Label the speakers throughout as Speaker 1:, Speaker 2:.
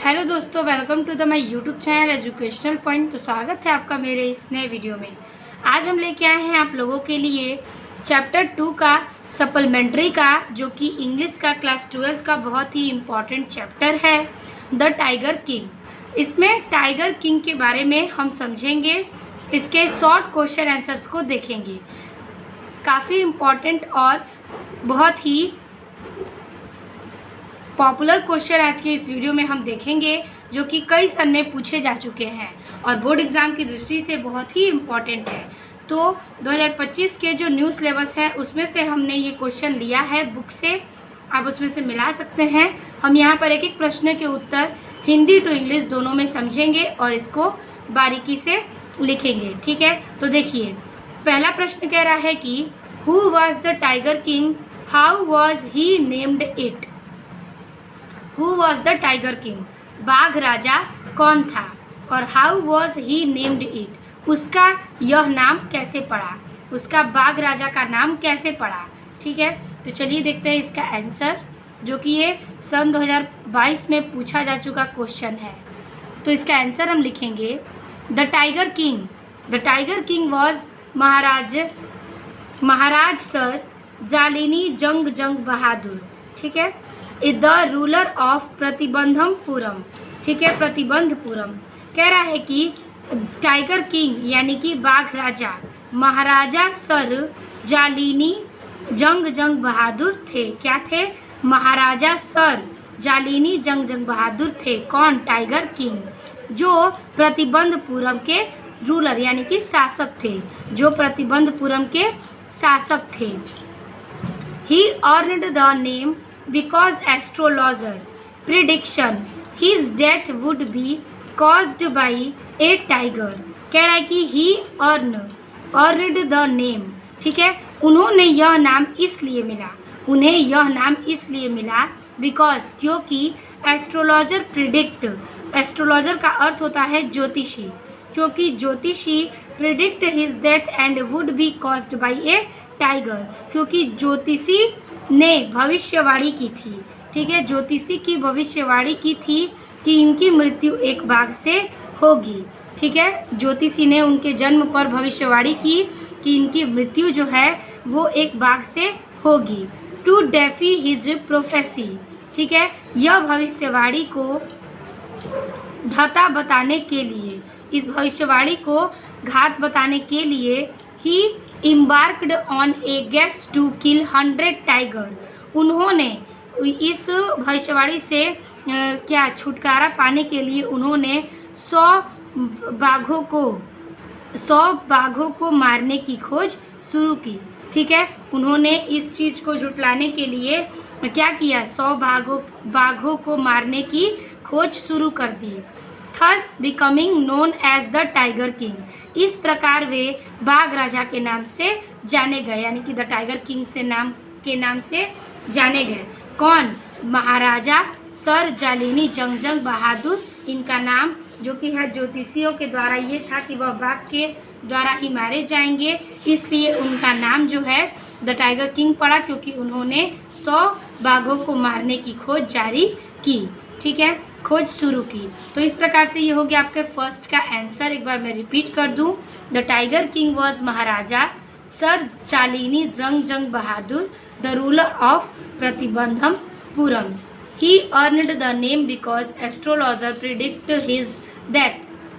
Speaker 1: Hello दोस्तों, welcome to the my YouTube channel educational point. तो स्वागत है आपका मेरे इस नए वीडियो में। आज हम लेके आए हैं आप लोगों के लिए चैप्टर 2 का सप्लीमेंट्री का, जो कि इंग्लिश का क्लास 12 का बहुत ही इम्पॉर्टेंट चैप्टर है, द टाइगर किंग। इसमें टाइगर किंग के बारे में हम समझेंगे, इसके शॉर्ट क्वेश्चन आंसर्स को देखेंगे। काफ़ी इम्पॉर्टेंट और बहुत ही पॉपुलर क्वेश्चन आज के इस वीडियो में हम देखेंगे, जो कि कई सन में पूछे जा चुके हैं और बोर्ड एग्ज़ाम की दृष्टि से बहुत ही इम्पॉर्टेंट है। तो 2025 के जो न्यू सिलेबस है उसमें से हमने ये क्वेश्चन लिया है बुक से, आप उसमें से मिला सकते हैं। हम यहाँ पर एक एक प्रश्न के उत्तर हिंदी टू इंग्लिश दोनों में समझेंगे और इसको बारीकी से लिखेंगे। ठीक है, तो देखिए पहला प्रश्न कह रहा है कि who was the tiger king, how was he named it. Who was the tiger king, बाघ राजा कौन था, और how was he named it, उसका यह नाम कैसे पड़ा, उसका बाघ राजा का नाम कैसे पड़ा। ठीक है, तो चलिए देखते हैं इसका आंसर, जो कि ये सन 2022 में पूछा जा चुका क्वेश्चन है। तो इसका आंसर हम लिखेंगे the tiger king was Maharaj Sir Jalini Jung Bahadur. ठीक है, द रूलर ऑफ प्रतिबंधपुरम। ठीक है, प्रतिबंधपुरम कह रहा है कि टाइगर किंग यानी कि बाघ राजा महाराजा सर जालिनी जंग बहादुर थे। क्या थे? महाराजा सर जालिनी जंग बहादुर थे। कौन? टाइगर किंग, जो प्रतिबंधपुरम के रूलर यानी कि शासक थे, जो प्रतिबंधपुरम के शासक थे। He earned the name because astrologer prediction his death would be caused by a tiger। कह रहा है कि he earned the name। ठीक है, उन्होंने यह नाम इसलिए मिला, उन्हें यह नाम इसलिए मिला because, क्योंकि एस्ट्रोलॉजर प्रिडिक्ट, एस्ट्रोलॉजर का अर्थ होता है ज्योतिषी, क्योंकि ज्योतिषी predict his death and would be caused by a tiger, क्योंकि ज्योतिषी ने भविष्यवाणी की थी। ठीक है, ज्योतिषी की भविष्यवाणी की थी कि इनकी मृत्यु एक बाघ से होगी। ठीक है, ज्योतिषी ने उनके जन्म पर भविष्यवाणी की कि इनकी मृत्यु जो है वो एक बाघ से होगी। To defy his prophecy. ठीक है, यह भविष्यवाणी को धता बताने के लिए, इस भविष्यवाणी को घात बताने के लिए ही embarked on a guess to kill 100 tiger। उन्होंने इस भविष्यवाणी से क्या छुटकारा पाने के लिए उन्होंने 100 बाघों को मारने की खोज शुरू की। ठीक है, उन्होंने इस चीज़ को झुटलाने के लिए क्या किया? 100 बाघों को मारने की खोज शुरू कर दी। Thus becoming known as the Tiger King। इस प्रकार वे बाघ राजा के नाम से जाने गए, यानी कि द टाइगर किंग के नाम से जाने गए। कौन? महाराजा सर जालिनी जंग बहादुर, इनका नाम जो कि है ज्योतिषियों के द्वारा ये था कि वह बाघ के द्वारा ही मारे जाएंगे, इसलिए उनका नाम जो है द टाइगर किंग पड़ा, क्योंकि उन्होंने 100 बाघों को मारने की खोज जारी की। ठीक है, खोज शुरू की। तो इस प्रकार से ये हो गया आपके फर्स्ट का आंसर। एक बार मैं रिपीट कर दूं, the tiger king was Maharaja Sir Jalini Jung Bahadur, the ruler of Pratibandapuram. He earned the name because astrologer predict his death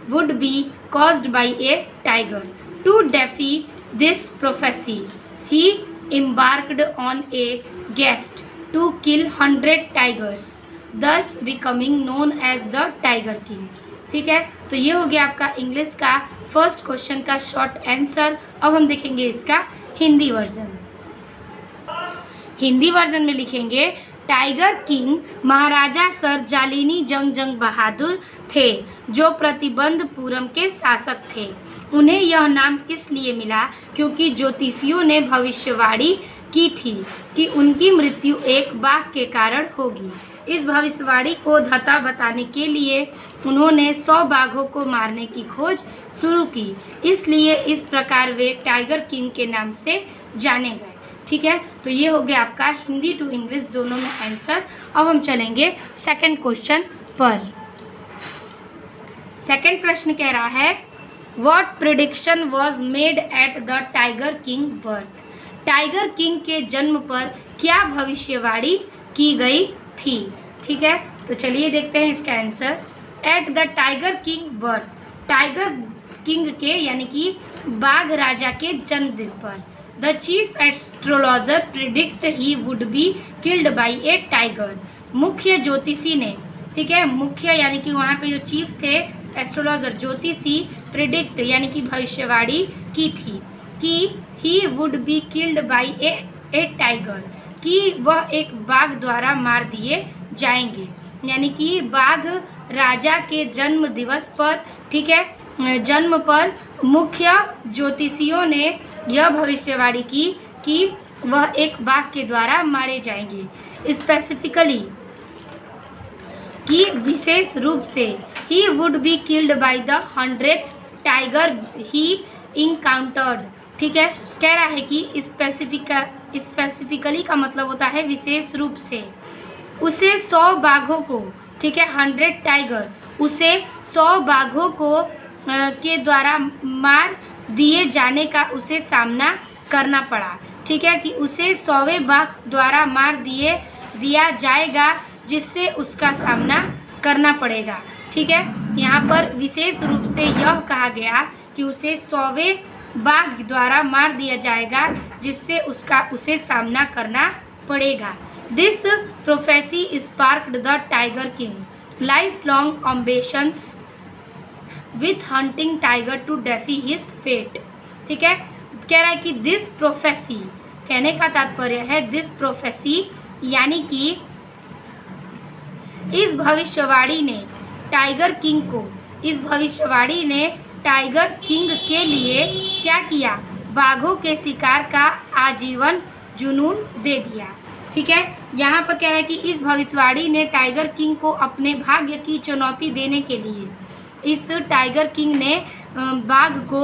Speaker 1: would be caused by a tiger. To defy this prophecy he embarked on a quest to kill 100 tigers, thus becoming known as the Tiger King। ठीक है, तो ये हो गया आपका English का first question का short answer. अब हम देखेंगे इसका हिंदी वर्जन। हिंदी वर्जन में लिखेंगे टाइगर किंग महाराजा सर जालिनी जंग बहादुर थे, जो प्रतिबंधपुरम के शासक थे। उन्हें यह नाम इसलिए मिला क्योंकि ज्योतिषियों ने भविष्यवाणी की थी कि उनकी मृत्यु एक बाघ के कारण होगी। इस भविष्यवाणी को धता बताने के लिए उन्होंने 100 बाघों को मारने की खोज शुरू की, इसलिए इस प्रकार वे टाइगर किंग के नाम से जाने गए। ठीक है, तो ये हो गया आपका हिंदी टू इंग्लिश दोनों में आंसर। अब हम चलेंगे सेकंड क्वेश्चन पर। सेकंड प्रश्न कह रहा है what prediction was made at the tiger king birth. Tiger king के जन्म पर क्या भविष्यवाणी की गई थी। ठीक है, तो चलिए देखते हैं इसका answer. At the tiger king birth, tiger king के यानी कि बाघ राजा के जन्मदिन पर the chief astrologer predict he would be killed by a tiger. मुख्य ज्योतिषी ने, ठीक है, मुख्य यानी कि वहाँ पे जो चीफ थे एस्ट्रोलॉजर ज्योतिषी प्रिडिक्ट यानी कि भविष्यवाणी की थी कि he would be killed by a tiger, कि वह एक बाघ द्वारा मार दिए जाएंगे। यानी कि बाघ राजा के जन्म दिवस पर, ठीक है, जन्म पर मुख्य ज्योतिषियों ने यह भविष्यवाणी की कि वह एक बाघ के द्वारा मारे जाएंगे। स्पेसिफिकली कि विशेष रूप से he would be killed by the 100th tiger he encountered. ठीक है, कह रहा है कि स्पेसिफिकली का मतलब होता है विशेष रूप से। उसे 100 बाघों को, ठीक है, 100 टाइगर, उसे 100 बाघों को के द्वारा मार दिए जाने का उसे सामना करना पड़ा। ठीक है, कि उसे 100वें बाघ द्वारा मार दिया जाएगा जिससे उसका सामना करना पड़ेगा। ठीक है, यहाँ पर विशेष रूप से यह कहा गया कि उसे 100वें बाघ द्वारा मार दिया जाएगा जिससे उसे सामना करना पड़ेगा। This prophecy sparked the tiger king life long ambitions with hunting tiger to defy his fate. ठीक है, कह रहा है कि दिस प्रोफेसी, कहने का तात्पर्य है दिस प्रोफेसी यानी कि इस भविष्यवाणी ने टाइगर किंग को, इस भविष्यवाणी ने टाइगर किंग के लिए क्या किया, बाघों के शिकार का आजीवन जुनून दे दिया। ठीक है, यहाँ पर कह रहा है कि इस भविष्यवाणी ने टाइगर किंग को अपने भाग्य की चुनौती देने के लिए, इस टाइगर किंग ने बाघ को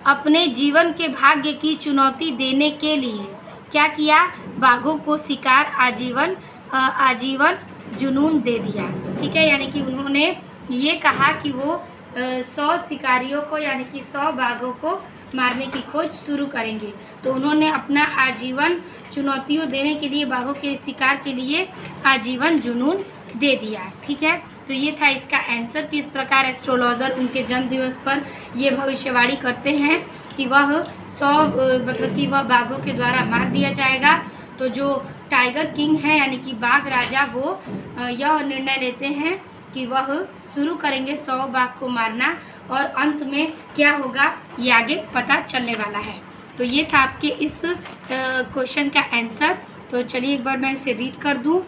Speaker 1: अपने जीवन के भाग्य की चुनौती देने के लिए क्या किया, बाघों को शिकार आजीवन जुनून दे दिया। ठीक है, यानी कि उन्होंने ये कहा कि वो 100 शिकारियों को यानी कि 100 बाघों को मारने की खोज शुरू करेंगे। तो उन्होंने अपना आजीवन चुनौतियों देने के लिए, बाघों के शिकार के लिए आजीवन जुनून दे दिया। ठीक है, तो ये था इसका आंसर। किस प्रकार एस्ट्रोलॉजर उनके जन्म दिवस पर ये भविष्यवाणी करते हैं कि वह 100 मतलब कि वह बाघों के द्वारा मार दिया जाएगा। तो जो टाइगर किंग है यानी कि बाघ राजा, वो यह निर्णय लेते हैं कि वह शुरू करेंगे 100 बाघ को मारना और अंत में क्या होगा ये आगे पता चलने वाला है। तो ये था आपके इस क्वेश्चन का आंसर। तो चलिए एक बार मैं इसे रीड कर दूं।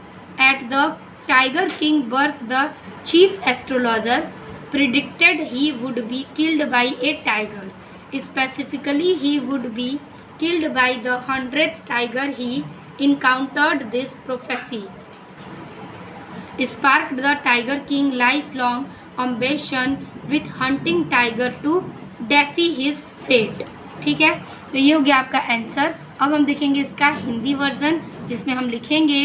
Speaker 1: At the tiger king birth the chief astrologer predicted he would be killed by a tiger. Specifically he would be killed by the 100th tiger he encountered this prophecy sparked the tiger king lifelong ambition with hunting tiger to defy his fate। ठीक है, तो ये हो गया आपका answer. अब हम देखेंगे इसका हिंदी वर्जन, जिसमें हम लिखेंगे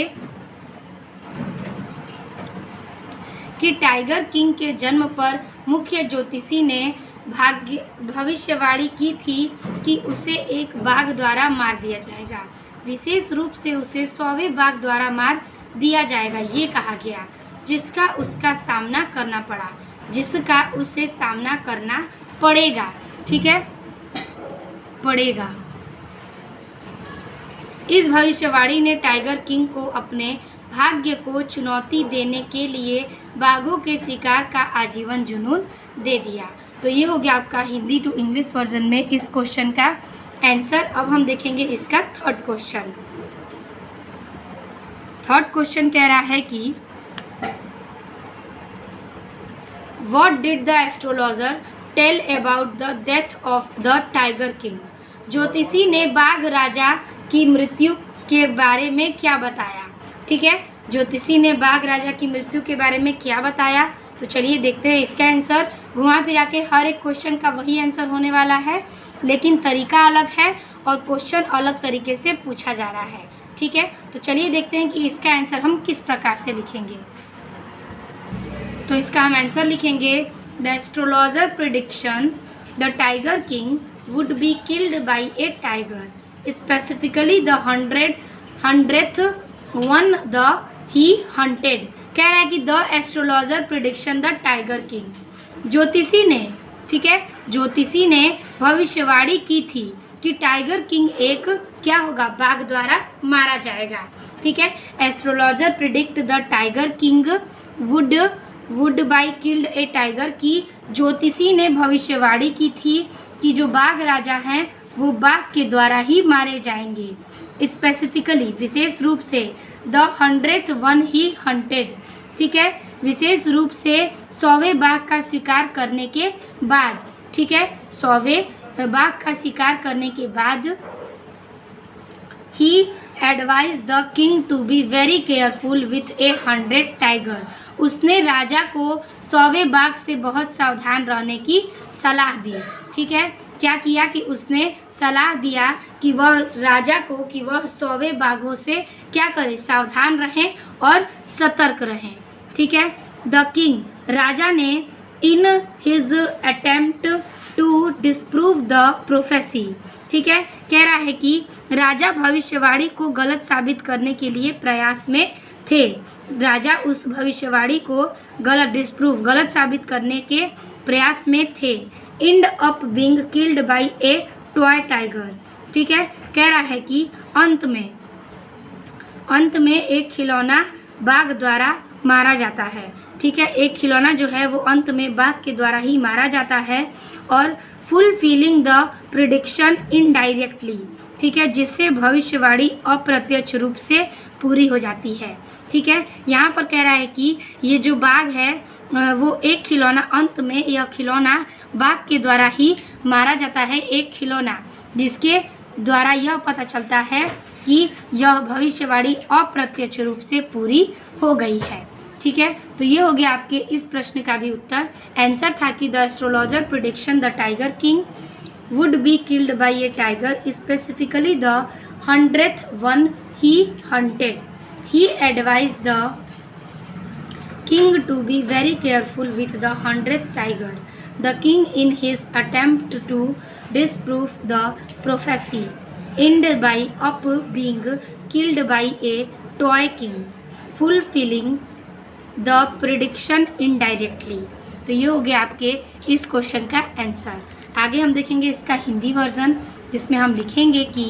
Speaker 1: कि टाइगर किंग के जन्म पर मुख्य ज्योतिषी ने भविष्यवाणी की थी कि उसे एक बाघ द्वारा मार दिया जाएगा, विशेष रूप से उसे 100वें बाघ द्वारा मार दिया जाएगा, ये कहा गया, जिसका उसका सामना करना पड़ा, जिसका उसे सामना करना पड़ेगा। ठीक है, पड़ेगा। इस भविष्यवाणी ने टाइगर किंग को अपने भाग्य को चुनौती देने के लिए बाघों के शिकार का आजीवन जुनून दे दिया। तो ये हो गया आपका हिंदी टू इंग्लिश वर्जन में इस क्वेश्चन का आंसर। अब हम देखेंगे इसका थर्ड क्वेश्चन। थर्ड क्वेश्चन कह रहा है कि what did the astrologer tell about the death of the tiger king. ज्योतिषी ने बाघ राजा की मृत्यु के बारे में क्या बताया। ठीक है, ज्योतिषी ने बाघ राजा की मृत्यु के बारे में क्या बताया। तो चलिए देखते हैं इसका आंसर। घुमा फिरा के हर एक क्वेश्चन का वही आंसर होने वाला है, लेकिन तरीका अलग है और क्वेश्चन अलग तरीके से पूछा जा रहा है। ठीक है, तो चलिए देखते हैं कि इसका आंसर हम किस प्रकार से लिखेंगे। तो इसका हम आंसर लिखेंगे the astrologer prediction the tiger king would be killed by a tiger specifically the 100th one the he hunted. कह रहा है कि the astrologer prediction the tiger king, ज्योतिषी ने, ठीक है, ज्योतिषी ने भविष्यवाणी की थी कि टाइगर किंग एक क्या होगा, बाघ द्वारा मारा जाएगा। ठीक है, astrologer predict the tiger king would buy killed A tiger की ज्योतिषी ने भविष्यवाणी की थी कि जो बाघ राजा हैं वो बाघ के द्वारा ही मारे जाएंगे। स्पेसिफिकली, विशेष रूप से, the 100th one he hunted, ठीक है, विशेष रूप से 100वें बाघ का शिकार करने के बाद, ठीक है, 100वें बाघ का शिकार करने के बाद he advise the king to be very careful with a 100 tiger. उसने राजा को 100वें बाघ से बहुत सावधान रहने की सलाह दी। ठीक है, क्या किया कि उसने सलाह दिया कि वह राजा को कि वह 100वें बाघों से क्या करे, सावधान रहें और सतर्क रहें। ठीक है, द किंग, राजा ने in his attempt to disprove the prophecy, ठीक है, कह रहा है कि राजा भविष्यवाणी को गलत साबित करने के लिए प्रयास में थे। राजा उस भविष्यवाणी को गलत साबित करने के प्रयास में थे। And up being killed by A toy tiger, ठीक है, कह रहा है कि अंत में एक खिलौना बाघ द्वारा मारा जाता है। ठीक है, एक खिलौना जो है वो अंत में बाघ के द्वारा ही मारा जाता है और फुलफिलिंग द प्रिडिक्शन इनडायरेक्टली, ठीक है, जिससे भविष्यवाणी अप्रत्यक्ष रूप से पूरी हो जाती है। ठीक है, यहाँ पर कह रहा है कि ये जो बाघ है वो एक खिलौना, अंत में यह खिलौना बाघ के द्वारा ही मारा जाता है। एक खिलौना जिसके द्वारा यह पता चलता है कि यह भविष्यवाणी अप्रत्यक्ष रूप से पूरी हो गई है। ठीक है, तो ये हो गया आपके इस प्रश्न का भी उत्तर। आंसर था कि the astrologer prediction the tiger king would be killed by a tiger specifically the 100th one he hunted. He advise the king to be very careful with the 100th tiger. The king in his attempt to disprove the prophecy end by up being killed by a toy king fulfilling the prediction indirectly। तो ये हो गया आपके इस question का answer. आगे हम देखेंगे इसका हिंदी वर्जन, जिसमें हम लिखेंगे कि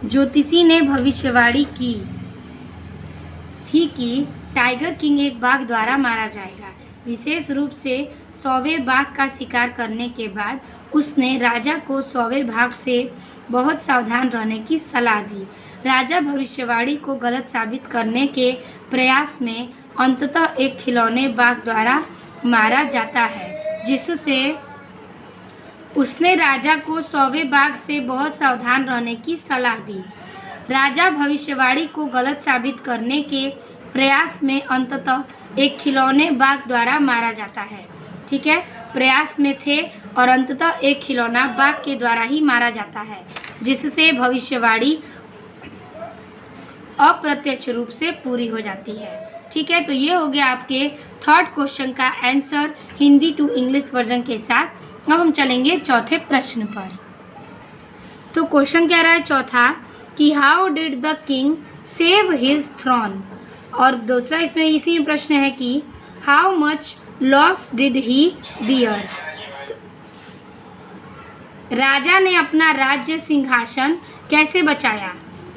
Speaker 1: ज्योतिषी ने भविष्यवाणी की थी कि टाइगर किंग एक बाघ द्वारा मारा जाएगा। विशेष रूप से 100वें बाघ का शिकार करने के बाद उसने राजा को 100वें बाघ से बहुत सावधान रहने की सलाह दी। राजा भविष्यवाणी को गलत साबित करने के प्रयास में अंततः एक खिलौने बाघ द्वारा मारा जाता है, जिससे उसने राजा को 100वें बाघ से बहुत सावधान रहने की सलाह दी। राजा भविष्यवाणी को गलत साबित करने के प्रयास में अंततः एक खिलौने बाघ द्वारा मारा जाता है। ठीक है, प्रयास में थे और अंततः एक खिलौना बाघ के द्वारा ही मारा जाता है, जिससे भविष्यवाणी अप्रत्यक्ष रूप से पूरी हो जाती है। ठीक है, तो ये हो गया आपके थर्ड क्वेश्चन का answer Hindi to English version के साथ। अब हम चलेंगे चौथे प्रश्न पर। तो क्वेश्चन कह रहा है चौथा कि how did the king save his throne, और दूसरा इसमें इसी में प्रश्न है कि how much loss did he bear. राजा ने अपना राज्य सिंहासन कैसे बचाया,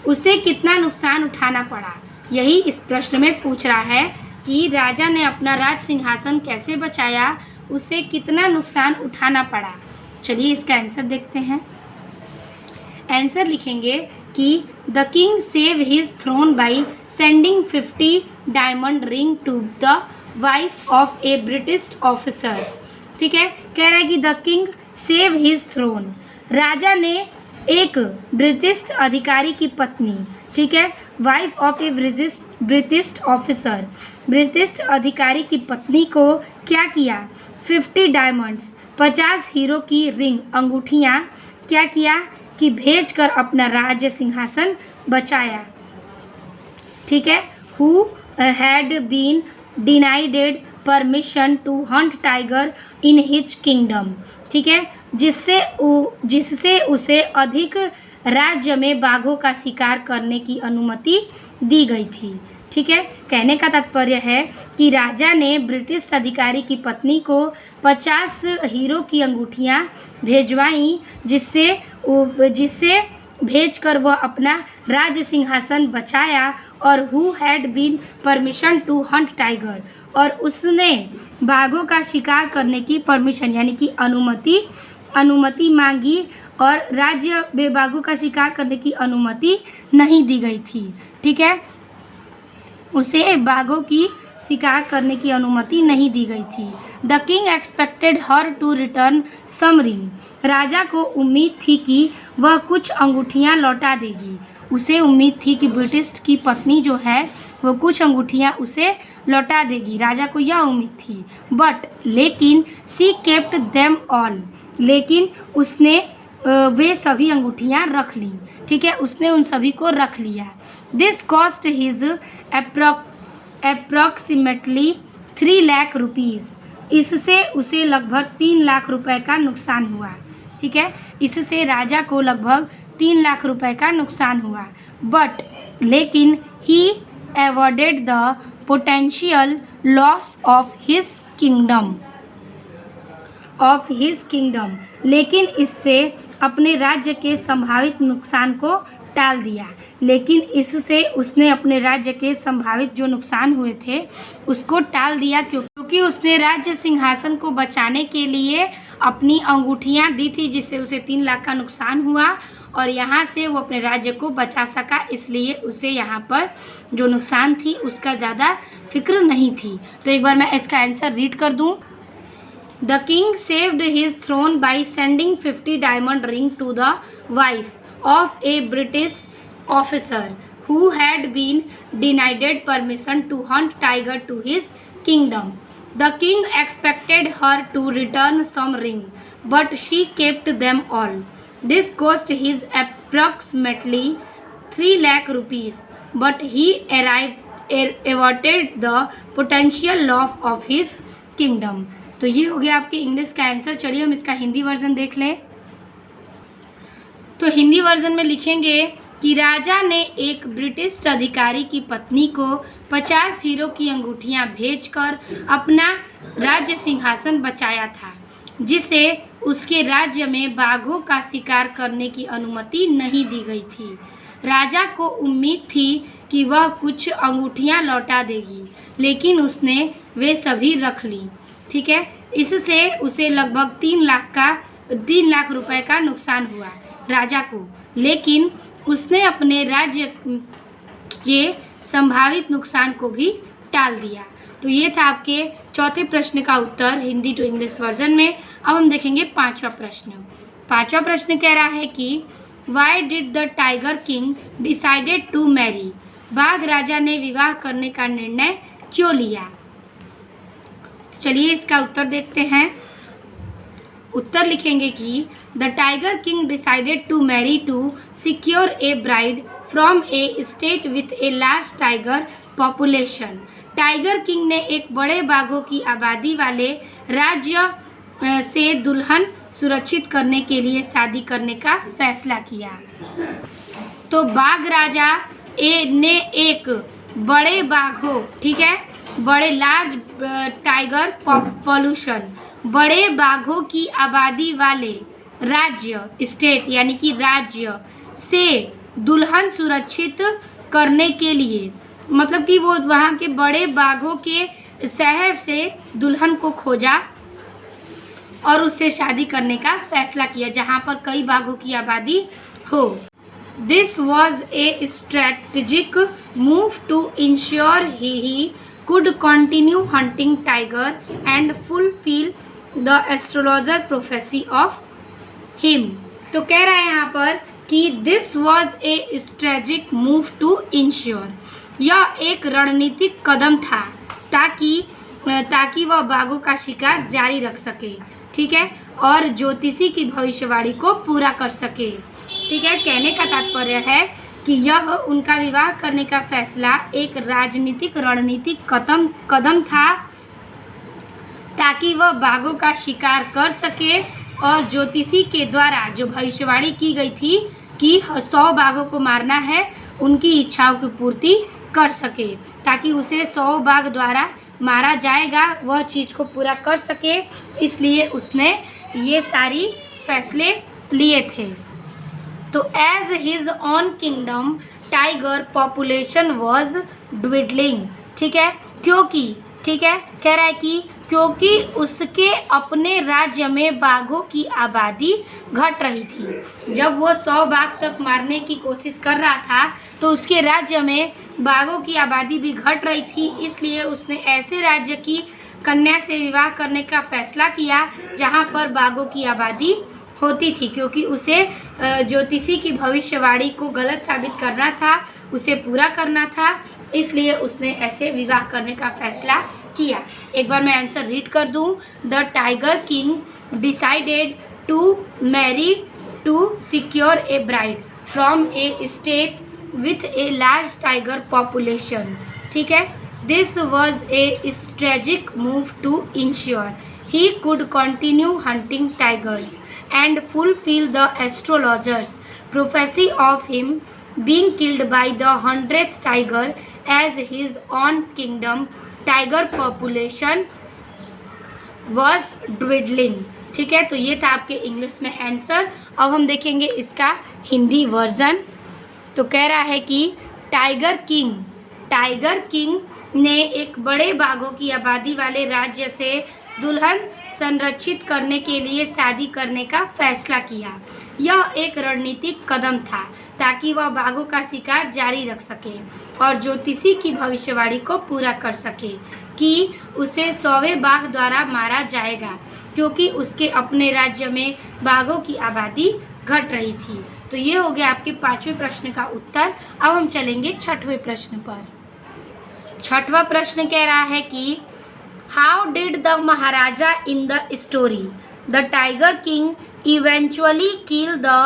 Speaker 1: उसे कितना नुकसान उठाना पड़ा। यही इस प्रश्न में पूछ रहा है कि राजा ने अपना राज सिंहासन कैसे बचाया, उसे कितना नुकसान उठाना पड़ा। चलिए इसका आंसर देखते हैं। आंसर लिखेंगे कि the king save his throne by sending 50 diamond ring to the wife of a British officer. ठीक है, कह रहा है कि the king save his throne, राजा ने एक ब्रिटिश अधिकारी की पत्नी, ठीक है, wife of a British officer, British अधिकारी की पत्नी को क्या किया, 50 डायमंड्स, 50 हीरो की रिंग, अंगूठियाँ क्या किया कि भेजकर अपना राज्य सिंहासन बचाया। ठीक है, who had been denied permission to hunt tiger in his kingdom, ठीक है, जिससे उसे अधिक राज्य में बाघों का शिकार करने की अनुमति दी गई थी, ठीक है। कहने का तात्पर्य है कि राजा ने ब्रिटिश अधिकारी की पत्नी को 50 हीरो की अंगूठियां भेजवाईं, जिससे भेजकर वह अपना राज सिंहासन बचाया, और who had been permission to hunt tiger, और उसने बाघों का शिकार करने की परमिशन यानी कि अनुमति मांगी, और राज्य में बाघों का शिकार करने की अनुमति नहीं दी गई थी, ठीक है, उसे बाघों की शिकार करने की अनुमति नहीं दी गई थी। The king expected her to return some ring, राजा को उम्मीद थी कि वह कुछ अंगूठियां लौटा देगी। उसे उम्मीद थी कि ब्रिटिश की पत्नी जो है वो कुछ अंगूठियां उसे लौटा देगी, राजा को यह उम्मीद थी। बट लेकिन सी केप्ट देम ऑल, लेकिन उसने वे सभी अंगूठियां रख ली, ठीक है, उसने उन सभी को रख लिया। This cost his approximately 3 lakh rupees, इससे उसे लगभग 3 लाख रुपए का नुकसान हुआ, ठीक है, इससे राजा को लगभग 3 लाख रुपए का नुकसान हुआ। बट लेकिन he avoided the potential loss of his kingdom, लेकिन इससे अपने राज्य के संभावित नुकसान को टाल दिया। लेकिन इससे उसने अपने राज्य के संभावित जो नुकसान हुए थे उसको टाल दिया, क्योंकि उसने राज्य सिंहासन को बचाने के लिए अपनी अंगूठियां दी थी, जिससे उसे 3 लाख का नुकसान हुआ, और यहाँ से वो अपने राज्य को बचा सका, इसलिए उसे यहाँ पर जो नुकसान थी उसका ज़्यादा फिक्र नहीं थी। तो एक बार मैं इसका आंसर रीड कर दूँ। The king saved his throne by sending 50 diamond ring to the wife of a British officer who had been denied permission to hunt tiger to his kingdom. The king expected her to return some ring, but she kept them all. This cost his approximately 3 lakh rupees, but he averted the potential loss of his kingdom. तो ये हो गया आपके English का answer. चलिए हम इसका Hindi version देख लें। तो हिंदी वर्जन में लिखेंगे कि राजा ने एक ब्रिटिश अधिकारी की पत्नी को 50 हीरो की अंगूठियां भेजकर अपना राज्य सिंहासन बचाया था, जिसे उसके राज्य में बाघों का शिकार करने की अनुमति नहीं दी गई थी। राजा को उम्मीद थी कि वह कुछ अंगूठियां लौटा देगी, लेकिन उसने वे सभी रख ली, ठीक है, इससे उसे लगभग 3 लाख रुपए का नुकसान हुआ राजा को, लेकिन उसने अपने राज्य के संभावित नुकसान को भी टाल दिया। तो ये था आपके चौथे प्रश्न का उत्तर हिंदी टू इंग्लिश वर्जन में। अब हम देखेंगे पांचवा प्रश्न। पांचवा प्रश्न कह रहा है कि why did the tiger king decided to marry, बाघ राजा ने विवाह करने का निर्णय क्यों लिया। चलिए इसका उत्तर देखते हैं। उत्तर लिखेंगे कि the tiger king decided to marry to secure a bride from a state with a large tiger population. Tiger king ने एक बड़े बाघों की आबादी वाले राज्य से दुल्हन सुरक्षित करने के लिए शादी करने का फैसला किया। तो बाघ राजा ने एक बड़े बाघों, ठीक है, बड़े लार्ज टाइगर पॉपुलेशन, बड़े बाघों की आबादी वाले राज्य स्टेट यानी कि राज्य से दुल्हन सुरक्षित करने के लिए, मतलब कि वो वहाँ के बड़े बाघों के शहर से दुल्हन को खोजा और उससे शादी करने का फैसला किया जहाँ पर कई बाघों की आबादी हो। This was a strategic move to ensure he could continue hunting tiger and fulfill the astrologer prophecy of him. तो कह रहा है यहाँ पर कि this was a strategic move to ensure, यह एक रणनीतिक कदम था ताकि वह बाघों का शिकार जारी रख सके, ठीक है, और ज्योतिषी की भविष्यवाणी को पूरा कर सके, ठीक है। कहने का तात्पर्य है कि यह उनका विवाह करने का फैसला एक राजनीतिक रणनीतिक कदम था ताकि वह बाघों का शिकार कर सके और ज्योतिषी के द्वारा जो भविष्यवाणी की गई थी कि 100 बाघों को मारना है, उनकी इच्छाओं की पूर्ति कर सके, ताकि उसे 100 बाघ द्वारा मारा जाएगा वह चीज़ को पूरा कर सके। इसलिए उसने ये सारी फैसले लिए थे। तो as his own kingdom tiger population was dwindling, ठीक है, क्योंकि, ठीक है, कह रहा है कि क्योंकि उसके अपने राज्य में बाघों की आबादी घट रही थी। जब वो 100 बाघ तक मारने की कोशिश कर रहा था तो उसके राज्य में बाघों की आबादी भी घट रही थी, इसलिए उसने ऐसे राज्य की कन्या से विवाह करने का फैसला किया जहाँ पर बाघों की आबादी होती थी, क्योंकि उसे ज्योतिषी की भविष्यवाणी को गलत साबित करना था, उसे पूरा करना था, इसलिए उसने ऐसे विवाह करने का फैसला किया। एक बार मैं आंसर रीड कर दूं। The tiger king decided to marry to secure a bride from a state with a large tiger population, ठीक है। This was a strategic move to ensure he could continue hunting tigers and fulfill the astrologer's prophecy of him being killed by the 100th tiger as his own kingdom tiger population was dwindling, ठीक है। तो ये था आपके English में answer. अब हम देखेंगे इसका हिंदी वर्जन। तो कह रहा है कि टाइगर किंग ने एक बड़े बाघों की आबादी वाले राज्य से दुल्हन संरक्षित करने के लिए शादी करने का फैसला किया। यह एक रणनीतिक कदम था ताकि वह बाघों का शिकार जारी रख सके और ज्योतिषी की भविष्यवाणी को पूरा कर सके कि उसे 100वें बाघ द्वारा मारा जाएगा, क्योंकि उसके अपने राज्य में बाघों की आबादी घट रही थी। तो ये हो गया आपके 5वें प्रश्न का उत्तर। अब हम चलेंगे 6वें प्रश्न पर। 6वां प्रश्न कह रहा है कि How did the Maharaja in the story, the Tiger King, eventually kill the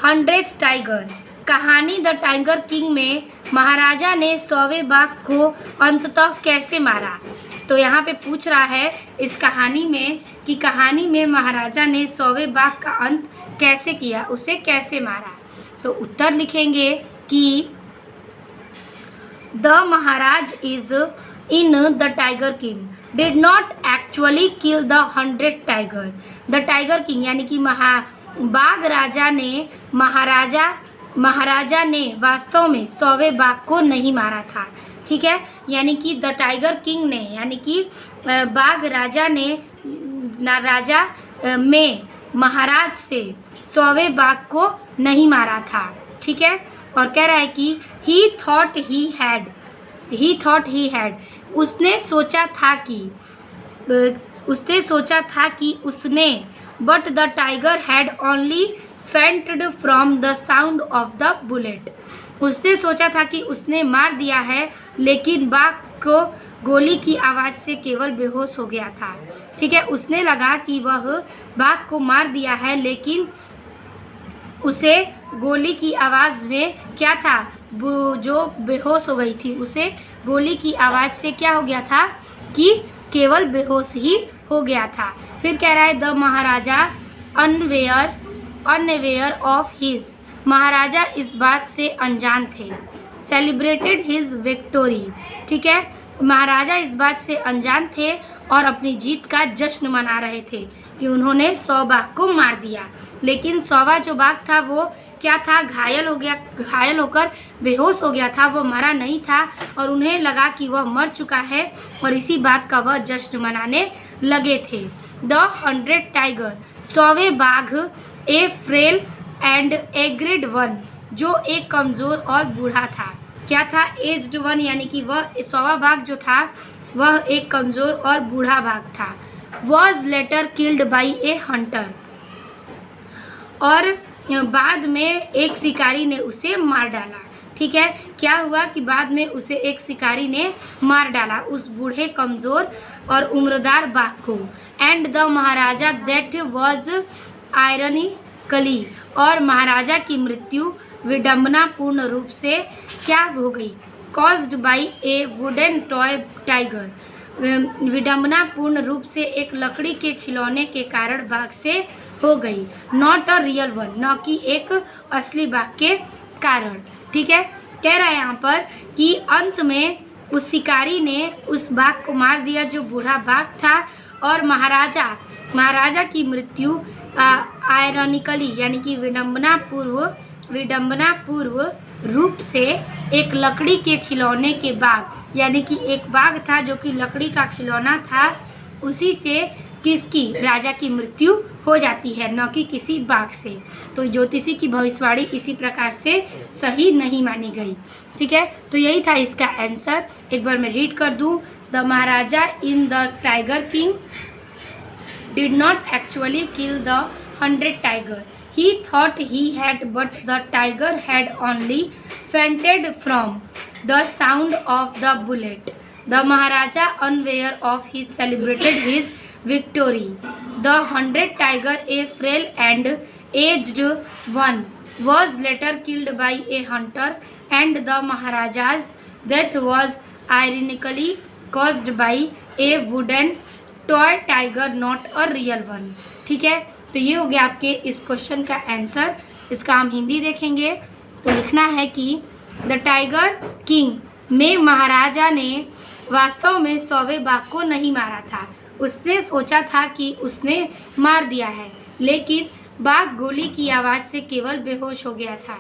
Speaker 1: 100th tiger? कहानी द टाइगर किंग में महाराजा ने 100वें बाघ को अंततः कैसे मारा? तो यहाँ पे पूछ रहा है इस कहानी में कि कहानी में महाराजा ने 100वें बाघ का अंत कैसे किया, उसे कैसे मारा। तो उत्तर लिखेंगे कि the Maharaj is in the Tiger King did not actually kill the 100th tiger. The Tiger King यानी कि बाघ राजा ने महाराजा ने वास्तव में 100वें बाघ को नहीं मारा था, ठीक है। यानी कि द टाइगर किंग ने यानी कि बाघ राजा ने राजा में महाराज से 100वें बाघ को नहीं मारा था, ठीक है। और कह रहा है कि he thought he had उसने सोचा था कि उसने but the tiger had only fainted from the sound of the bullet। उसने सोचा था कि उसने मार दिया है, लेकिन बाघ को गोली की आवाज़ से केवल बेहोश हो गया था, ठीक है। उसने लगा कि वह बाघ को मार दिया है, लेकिन उसे गोली की आवाज़ में क्या था, जो बेहोश हो गई थी, उसे गोली की आवाज़ से क्या हो गया था कि केवल बेहोश ही हो गया था। फिर कह रहा है the Maharaja unaware of his, Maharaja इस बात से अनजान थे। सेलिब्रेटेड हिज विक्टोरी, ठीक है, महाराजा इस बात से अनजान थे और अपनी जीत का जश्न मना रहे थे कि उन्होंने 100 बाघ को मार दिया। लेकिन 100वां जो बाघ था वो क्या था, घायल होकर बेहोश हो गया था, वो मरा नहीं था और उन्हें लगा कि वह मर चुका है और इसी बात का वह जश्न मनाने लगे थे। द 100th टाइगर, 100वें बाघ, ए फ्रेल एंड एग्रेड वन, जो एक कमज़ोर और बूढ़ा था। क्या था, एज्ड वन, यानी कि वह 100वां बाघ जो था वह एक कमज़ोर और बूढ़ा बाघ था। Was later killed by A Hunter, और बाद में एक शिकारी ने उसे मार डाला, ठीक है। क्या हुआ कि बाद में उसे एक शिकारी ने मार डाला, उस बूढ़े कमज़ोर और उम्रदार बाघ को। And the Maharaja that was ironically, और महाराजा की मृत्यु विडंबनापूर्ण रूप से क्या हो गई? Caused by a wooden toy tiger, विडंबनापूर्ण रूप से एक लकड़ी के खिलौने के कारण बाघ से हो गई। नॉट अ रियल वन, न कि एक असली बाघ के कारण। ठीक है, कह रहा है यहाँ पर कि अंत में उस शिकारी ने उस बाघ को मार दिया जो बूढ़ा बाघ था, और महाराजा की मृत्यु आयरनिकली यानी कि विडंबनापूर्व रूप से एक लकड़ी के खिलौने के बाघ, यानी कि एक बाघ था जो कि लकड़ी का खिलौना था, उसी से किसकी? राजा की मृत्यु हो जाती है, न कि किसी बाघ से। तो ज्योतिषी की भविष्यवाणी इसी प्रकार से सही नहीं मानी गई। ठीक है, तो यही था इसका आंसर। एक बार मैं रीड कर दूं। The Maharaja in the tiger king did not actually kill the 100 tiger. He thought he had, but the tiger had only fainted from the sound of the bullet. The Maharaja, unaware of his celebrated his victory. The 100 tiger, a frail and aged one, was later killed by a hunter, and the Maharaja's death was ironically caused by a wooden toy tiger, not a real one. ठीक है, तो ये हो गया आपके इस question का answer. इसका हम हिंदी देखेंगे तो लिखना है कि द टाइगर किंग में महाराजा ने वास्तव में 100वें बाघ को नहीं मारा था। उसने सोचा था कि उसने मार दिया है, लेकिन बाघ गोली की आवाज़ से केवल बेहोश हो गया था।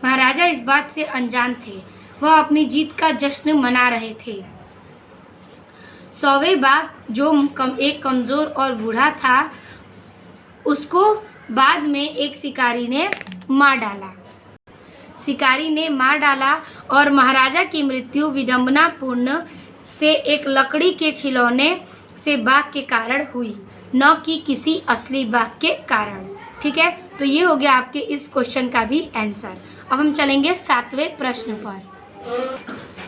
Speaker 1: महाराजा इस बात से अनजान थे, वह अपनी जीत का जश्न मना रहे थे। 100वें बाघ जो एक कमज़ोर और बूढ़ा था, उसको बाद में एक शिकारी ने मार डाला और महाराजा की मृत्यु विडंबनापूर्ण से एक लकड़ी के खिलौने से बाघ के कारण हुई, न कि किसी असली बाघ के कारण। ठीक है, तो ये हो गया आपके इस क्वेश्चन का भी आंसर। अब हम चलेंगे 7वें प्रश्न पर।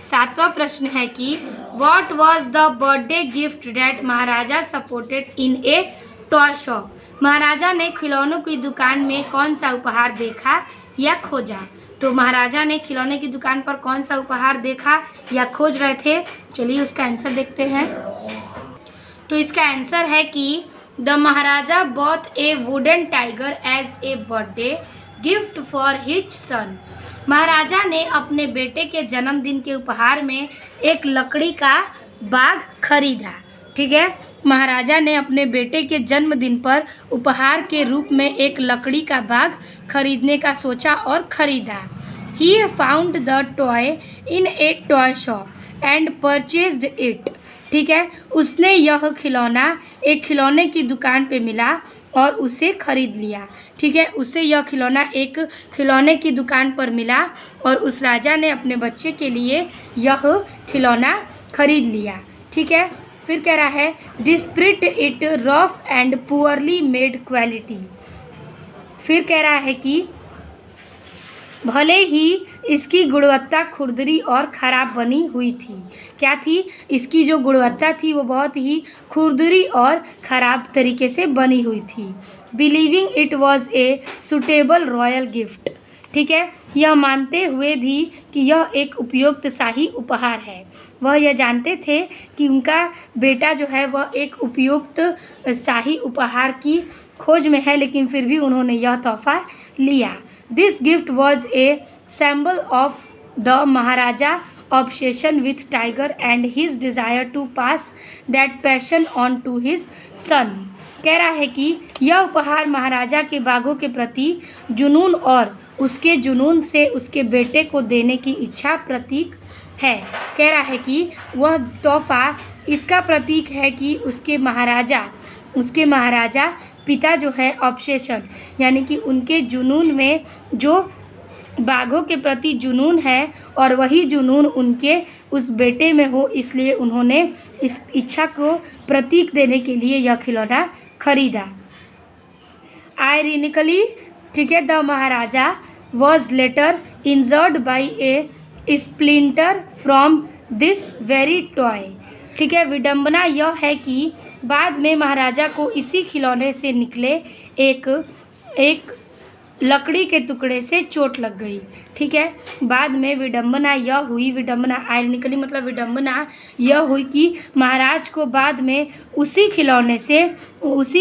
Speaker 1: 7वां प्रश्न है कि what was the birthday gift that Maharaja supported in a toy shop. Maharaja ने खिलौनों की दुकान में कौन सा उपहार देखा या खोजा? तो महाराजा ने खिलौने की दुकान पर कौन सा उपहार देखा या खोज रहे थे? चलिए उसका आंसर देखते हैं। तो इसका आंसर है कि the Maharaja bought a wooden tiger as a birthday gift for his son. Maharaja ने अपने बेटे के जन्मदिन के उपहार में एक लकड़ी का बाघ खरीदा। ठीक है, महाराजा ने अपने बेटे के जन्मदिन पर उपहार के रूप में एक लकड़ी का बाघ खरीदने का सोचा और खरीदा। He found the toy in a toy shop and purchased it. ठीक है, उसने यह खिलौना एक खिलौने की दुकान पे मिला और उसे खरीद लिया। ठीक है, उसे यह खिलौना एक खिलौने की दुकान पर मिला और उस राजा ने अपने बच्चे के लिए यह खिलौना खरीद लिया। ठीक है, फिर कह रहा है despite it rough and poorly made quality. फिर कह रहा है कि भले ही इसकी गुणवत्ता खुरदरी और ख़राब बनी हुई थी। क्या थी? इसकी जो गुणवत्ता थी वो बहुत ही खुरदरी और ख़राब तरीके से बनी हुई थी। Believing it was a suitable royal gift. ठीक है, यह मानते हुए भी कि यह एक उपयुक्त शाही उपहार है। वह यह जानते थे कि उनका बेटा जो है वह एक उपयुक्त शाही उपहार की खोज में है, लेकिन फिर भी उन्होंने यह तोहफा लिया। This gift was a symbol of the Maharaja obsession with tiger and his desire to pass that passion on to his son. कह रहा है कि यह उपहार महाराजा के बाघों के प्रति जुनून और उसके जुनून से उसके बेटे को देने की इच्छा प्रतीक है। कह रहा है कि वह तोहफा इसका प्रतीक है कि उसके महाराजा पिता जो है ऑब्सेशन यानी कि उनके जुनून में जो बाघों के प्रति जुनून है और वही जुनून उनके उस बेटे में हो, इसलिए उन्होंने इस इच्छा को प्रतीक देने के लिए यह खिलौना खरीदा। आयरनिकली, ठीक है, the Maharaja was later injured by A splinter from this very toy. ठीक है, विडंबना यह है कि बाद में महाराजा को इसी खिलौने से निकले एक लकड़ी के टुकड़े से चोट लग गई। ठीक है, बाद में विडंबना यह हुई, विडंबना आयरनिकली मतलब विडंबना यह हुई कि महाराज को बाद में उसी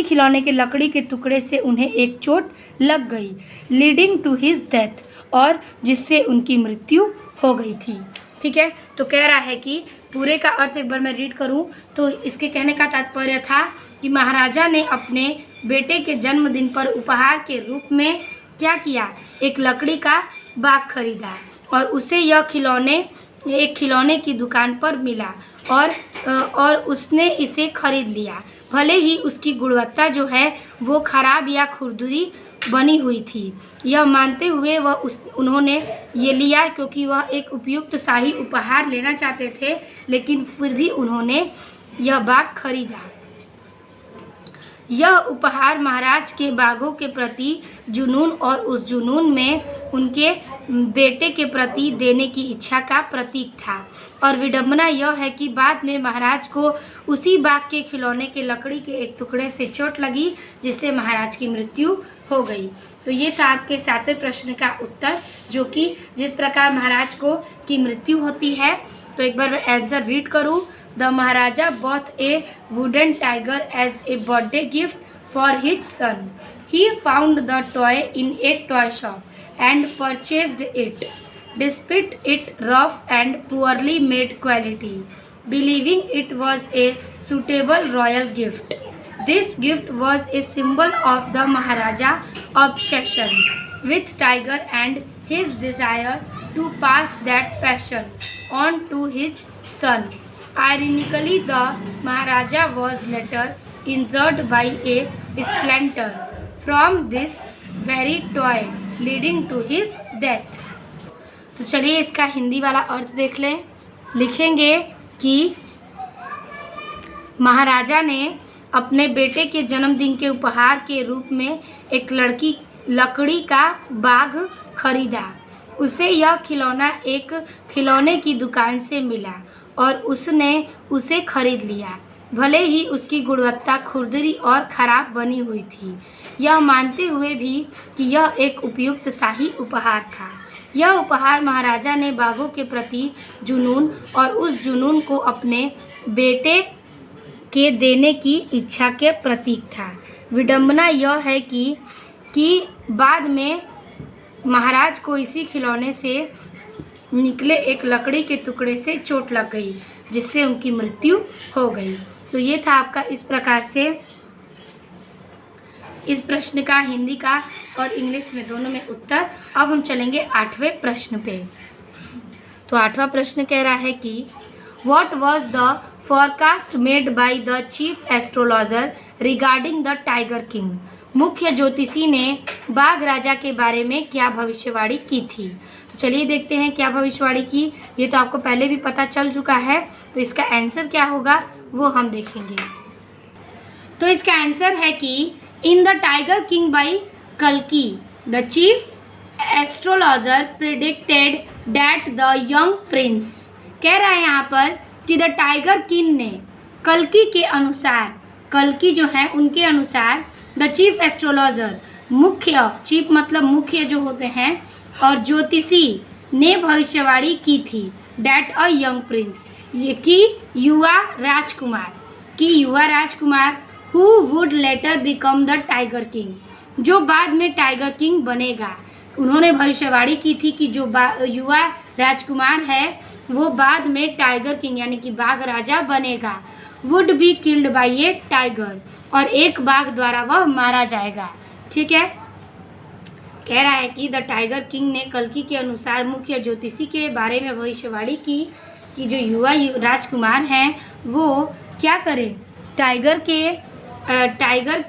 Speaker 1: खिलौने के लकड़ी के टुकड़े से उन्हें एक चोट लग गई, लीडिंग टू हिज डेथ, और जिससे उनकी मृत्यु हो गई थी। ठीक है, तो कह रहा है कि पूरे का अर्थ एक बार मैं रीड करूं तो इसके कहने का तात्पर्य था कि महाराजा ने अपने बेटे के जन्मदिन पर उपहार के रूप में क्या किया, एक लकड़ी का बाग खरीदा और उसे यह एक खिलौने की दुकान पर मिला और उसने इसे खरीद लिया। भले ही उसकी गुणवत्ता जो है वो खराब या खुरदुरी बनी हुई थी, यह मानते हुए उन्होंने ये लिया क्योंकि वह एक उपयुक्त शाही उपहार लेना चाहते थे, लेकिन फिर भी उन्होंने यह बाग खरीदा। यह उपहार महाराज के बागों के प्रति जुनून और उस जुनून में उनके बेटे के प्रति देने की इच्छा का प्रतीक था। और विडंबना यह है कि बाद में महाराज को उसी बाग के खिलौने के लकड़ी के एक टुकड़े से चोट लगी, जिससे महाराज की मृत्यु हो गई। तो ये था आपके 7वें प्रश्न का उत्तर, जो कि जिस प्रकार महाराज की मृत्यु होती है। तो एक बार मैं आंसर रीड करूँ। The Maharaja bought a wooden tiger as a birthday gift for his son. He found the toy in a toy shop and purchased it, despite its rough and poorly made quality, believing it was a suitable royal gift. This gift was a symbol of the Maharaja's obsession with tiger and his desire to pass that passion on to his son. Ironically, the Maharaja was later injured by a splinter from this very toy, leading to his death. तो चलिए इसका हिंदी वाला अर्थ देख लें। लिखेंगे कि महाराजा ने अपने बेटे के जन्मदिन के उपहार के रूप में एक लकड़ी का बाग खरीदा। उसे यह खिलौना एक खिलौने की दुकान से मिला और उसने उसे खरीद लिया, भले ही उसकी गुणवत्ता खुरदरी और ख़राब बनी हुई थी, यह मानते हुए भी कि यह एक उपयुक्त शाही उपहार था। यह उपहार महाराजा ने बाघों के प्रति जुनून और उस जुनून को अपने बेटे के देने की इच्छा के प्रतीक था। विडंबना यह है कि बाद में महाराज को इसी खिलौने से निकले एक लकड़ी के टुकड़े से चोट लग गई, जिससे उनकी मृत्यु हो गई। तो ये था आपका इस प्रकार से इस प्रश्न का हिंदी का और इंग्लिश में दोनों में उत्तर। अब हम चलेंगे 8वें प्रश्न पे। तो 8वां प्रश्न कह रहा है कि what was the forecast made by the chief astrologer regarding the tiger king. मुख्य ज्योतिषी ने बाघ राजा के बारे में क्या भविष्यवाणी की थी। तो चलिए देखते हैं क्या भविष्यवाणी की। ये तो आपको पहले भी पता चल चुका है, तो इसका आंसर क्या होगा वो हम देखेंगे। तो इसका आंसर है कि in the tiger king by कल्की the chief astrologer predicted that the young prince. कह रहा है यहाँ पर कि द टाइगर किंग ने कल्की के अनुसार, कल्की जो है उनके अनुसार द चीफ एस्ट्रोलॉजर, मुख्य, चीफ मतलब मुख्य जो होते हैं, और ज्योतिषी ने भविष्यवाणी की थी डैट अ यंग प्रिंस, ये कि युवा राजकुमार who would later become the tiger king, जो बाद में टाइगर किंग बनेगा। उन्होंने भविष्यवाणी की थी कि जो युवा राजकुमार है वो बाद में टाइगर किंग यानी कि बाघ राजा बनेगा। Would be killed by a tiger, और एक बाघ द्वारा वह मारा जाएगा। ठीक है, कह रहा है कि द टाइगर किंग ने कल्की के अनुसार मुख्य ज्योतिषी के बारे में भविष्यवाणी की कि जो युवा राजकुमार हैं वो क्या करें, टाइगर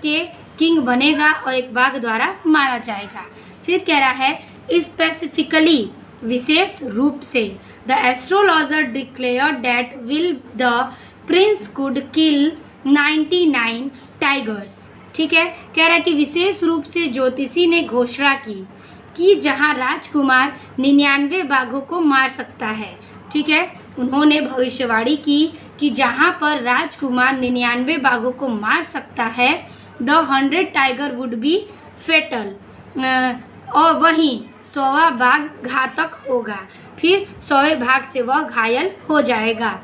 Speaker 1: के किंग बनेगा और एक बाघ द्वारा मारा जाएगा। फिर कह रहा है स्पेसिफिकली, विशेष रूप से, the astrologer declare that will the Prince could kill 99 tigers. ठीक है, कह रहा है कि विशेष रूप से ज्योतिषी ने घोषणा की कि जहां राजकुमार 99 बाघों को मार सकता है। ठीक है, उन्होंने भविष्यवाणी की कि जहां पर राजकुमार 99 बाघों को मार सकता है, the 100 tiger would be fatal, और वहीं 100वां बाघ घातक होगा, फिर 100वें बाघ से वह घायल हो जाएगा।